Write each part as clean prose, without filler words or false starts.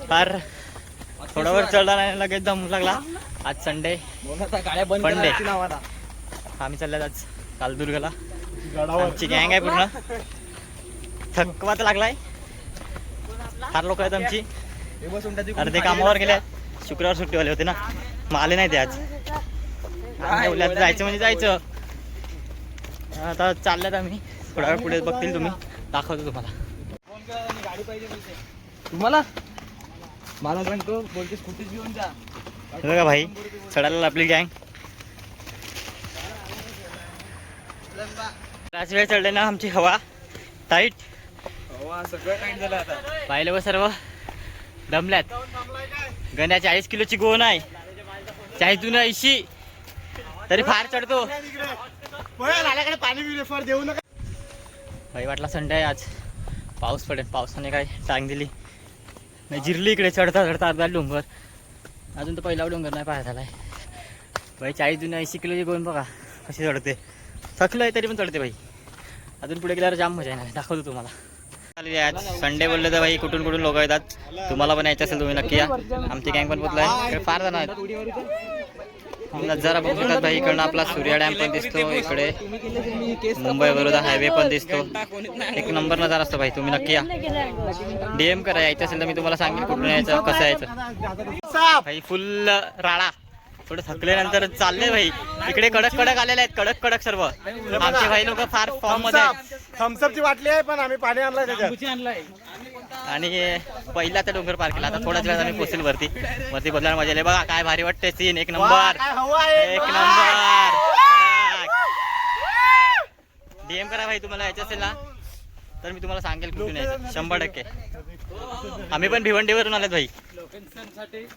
फार थोडा वेळ चढला नाही लगेच दम लागला. आज संडे फंडे आम्ही चालल्यात आज कालदुर्गला. आमची गँग आहे पूर्ण. थकवा तर लागलाय. फार लोक आहेत आमची. अर्धे कामावर गेले. शुक्रवार सुट्टीवाले होते ना मग आले नाही ते आज. उद्या जायचं म्हणजे जायचं. आता चालल्यात आम्ही. थोडा वेळ पुढे बघतील तुम्ही. दाखवतो तुम्हाला. तुम्हाला मला सांगतो बोलते स्कूटीच घेऊन जा. बघा भाई चढायला आपली गँग. त्याच वेळ चढले ना आमची हवा टाईट. हवा सगळं टाईट झालं आता. पाहिलं व सर्व दमल्यात. गण्या 40 किलोची गोण आहे. 40-80 तरी फार चढतो. पाणी फार देऊ नका भाई. वाटला संडे आहे आज पाऊस पडेल. पावसाने काय टांग दिली नाही. जिरली इकडे चढता चढता अर्धा डोंगर. अजून तर पहिला डोंगर नाही पाहायला झालाय भाई. 40-80 किलोची गोण बघा कशी चढते. थकलंय तरी पण चढते भाई. अजून पुढे गेल्यावर जाम मजा आहे. दाखवतो तुम्हाला. आज संडे बोलले तर भाई कुठून कुठून लोक येतात. तुम्हाला पण यायचं असेल तुम्ही नक्की या. आमची गँग पण पोचलाय. फार जण आहेत. नजारा बघू शकतात भाई. इकडनं आपला सूर्या डॅम पण दिसतो. इकडे मुंबई बरोदा हायवे पण दिसतो. एक नंबर नजारा असतो भाई. तुम्ही नक्की या. DM करा. यायचं असेल तर मी तुम्हाला सांगेन कुठून यायचं कसं यायचं भाई. फुल राळा. थोडं थकल्यानंतर चालले भाई. इकडे कडक कडक आलेले आहेत. कडक कडक सर्व. आमचे भाई लोक फार फॉर्म मध्ये आहेत. थम्सअपची बाटली आहे पण आम्ही पाणी आणलाय त्याच्यात. आणि पहिला तर डोंगर पार केला. आता थोड्याच वेळात आम्ही पोहोचेल वरती. वरती बोलणार मजा आली बघा. काय भारी वाटते सीन. एक नंबर एक नंबर. DM करा भाई तुम्हाला यायचं असेल ना तर मी तुम्हाला सांगेल कुठून यायचं 100%. आम्ही पण भिवंडीवरून आलेत भाई.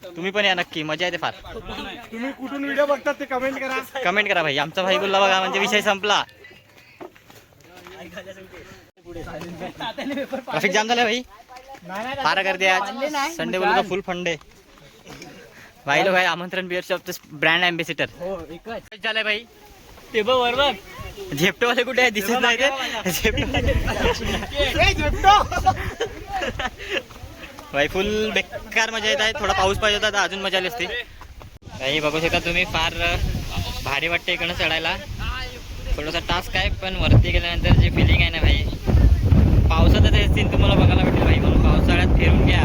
तुम्ही पण या नक्की. मजा येते फार. तुम्ही कुठून व्हिडिओ बघतात ते कमेंट करा. कमेंट करा भाई. आमचा भाई बोलला बघा म्हणजे विषय संपला. ट्रॅफिक जाम झालं भाई. फार गर्दी आज. संडे बोलतो फुल फंडे भाई. लोक आहे आमंत्रण बिअर शॉपचे ब्रँड अँबॅसिडर झालंय भाई. ते बरोबर झेप्टोवाले कुठे आहे दिसत नाही ते. भाई फुल बेकार मजा येत आहे. थोडा पाऊस पाहिजे होता तर अजून मजा आली असती भाई. बघू शकता तुम्ही. फार भारी वाटते इकडनं चढायला. थोडासा टास्क आहे पण वरती गेल्यानंतर जे फिलिंग आहे ना भाई. पावसाचं ते सीन तुम्हाला बघायला भेटेल भाई. म्हणून पावसाळ्यात फिरून घ्या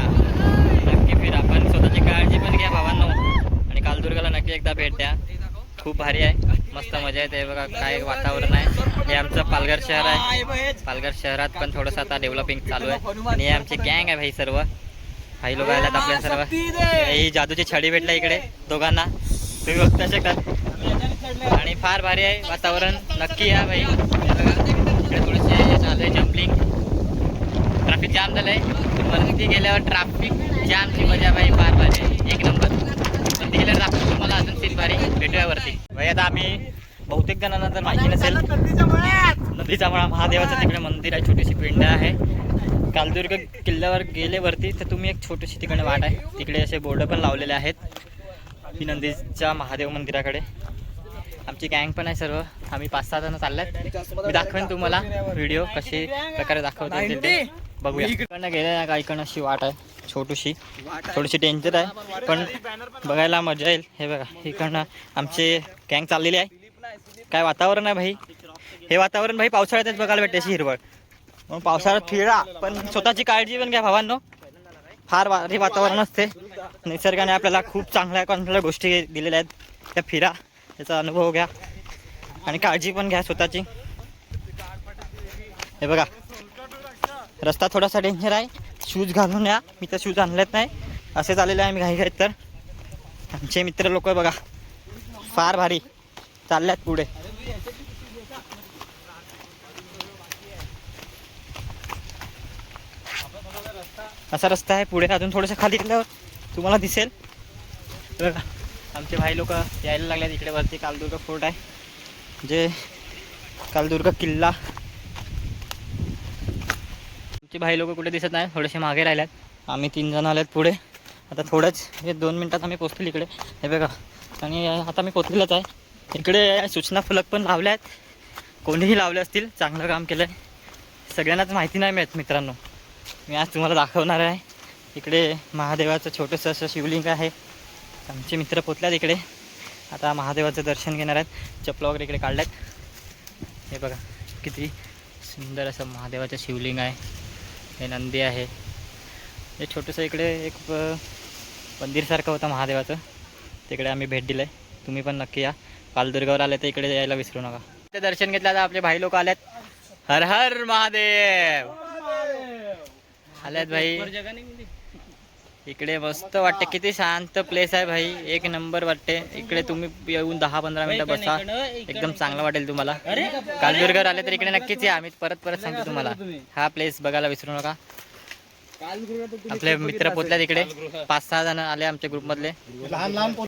नक्की. फिरा पण स्वतःची काळजी पण घ्या भावांनो. आणि कालदुर्गाला नक्की एकदा भेट द्या. खूप भारी आहे. मस्त मजा येते. बघा काय वातावरण आहे. हे आमचं पालघर शहर आहे. पालघर शहरात पण थोडंसं आता डेव्हलपिंग चालू आहे. आणि हे आमची गँग आहे भाई. सर्व भाई लोक आल्यात आपल्या सर्व. ही जादूची छडी भेटला इकडे दोघांना तुम्ही बघता शकता. आणि फार भारी आहे वातावरण. नक्की या भाई. इकडे थोडेसे चालू आहे जम्पलिंग. ट्रॅफिक जाम झालंय. वरती गेल्यावर ट्रॅफिक जामची मजा भाई. फार भारी आहे. एक नंबर. वरती गेल्यावर दाखवतो तुम्हाला अजून सीन भारी. भेटूया वरती भाई. आता आम्ही बहुतेक जणांना जर माहिती नसेल नदीचा मळा महादेवाचं तिकडे मंदिर आहे. छोटीशी पिंड आहे. कालदुर्ग किल्ल्यावर गेले वरती तर तुम्ही एक छोटीशी तिकडे वाट आहे. तिकडे असे बोर्ड पण लावलेले आहेत. ही नंदीच्या महादेव मंदिराकडे आमची गँग पण आहे सर्व. आम्ही 5-6 जण चालल्यात. मी दाखवेन तुम्हाला व्हिडिओ कशी प्रकारे दाखवते ते बघूया. इकडनं गेले ना का इकडनं अशी वाट आहे छोटीशी. थोडीशी डेंजर आहे पण बघायला मजा येईल. हे बघा इकडनं आमची गँग चाललेली आहे. काय वातावरण आहे भाई. हे वातावरण भाई पावसाळ्यातच बघायला भेटते अशी हिरवळ. मग पावसाळ्यात फिरा पण स्वतःची काळजी पण घ्या भावांनो. फार भारी वातावरण असते. निसर्गाने आपल्याला खूप चांगल्या गोष्टी दिलेल्या आहेत. त्या फिरा. त्याचा अनुभव घ्या आणि काळजी पण घ्या स्वतःची. हे बघा रस्ता थोडासा डेंजर आहे. शूज घालून या. मी तर शूज आणलेत नाही. असे चाललेले आहे मी घाई घाईत. तर आमचे मित्र लोक बघा फार भारी चालल्यात पुढे. असा रस्ता आहे पुढे. अजून थोडंसं खाली गेल्यावर तुम्हाला दिसेल. बघा आमचे भाई लोक यायला लागल्यात. इकडे वरती कालदुर्ग फोर्ट आहे. जे कालदुर्ग किल्ला. आमचे भाई लोक कुठे दिसत नाही. थोडेसे मागे राहिल्यात. आम्ही 3 जण आलेत पुढे. आता थोडंच हे 2 मिनटात आम्ही पोहोचतील इकडे. हे बघा आणि आता मी पोहोचलेलंच आहे. इकडे सूचना फलक पण लावले आहेत. कोणीही लावले असतील. चांगलं काम केलं आहे. सगळ्यांनाच माहिती नाही मिळत मित्रांनो. मी आज तुम्हाला दाखवणार आहे. इकडे महादेवाचं छोटंसं असं शिवलिंग आहे. आमचे मित्र पोचल्यात इकडे. आता महादेवाचं दर्शन घेणार आहेत. चपला वगैरे इकडे काढल्यात. हे बघा किती सुंदर असं महादेवाचं शिवलिंग आहे. हे नंदी आहे. हे छोटंसं इकडे एक मंदिरसारखं होतं महादेवाचं, तिकडे आम्ही भेट दिलं आहे. तुम्ही पण नक्की या. पालदुर्गावर आले तर इकडे यायला विसरू नका. ते दर्शन घेतलं. आता आपले भाई लोक आलेत. हर हर महादेव आल्यात भाई. इकडे मस्त वाटते. किती शांत प्लेस आहे भाई. एक नंबर वाटते. इकडे तुम्ही येऊन 10-15 मिनिटं बसा. एकदम चांगलं वाटेल तुम्हाला. पालदुर्गावर आले तर इकडे नक्कीच या. आम्ही परत सांगतो तुम्हाला. हा प्लेस बघायला विसरू नका. आपले मित्र पोचल्यात इकडे. 5-6 जण आले आमच्या ग्रुपमधले.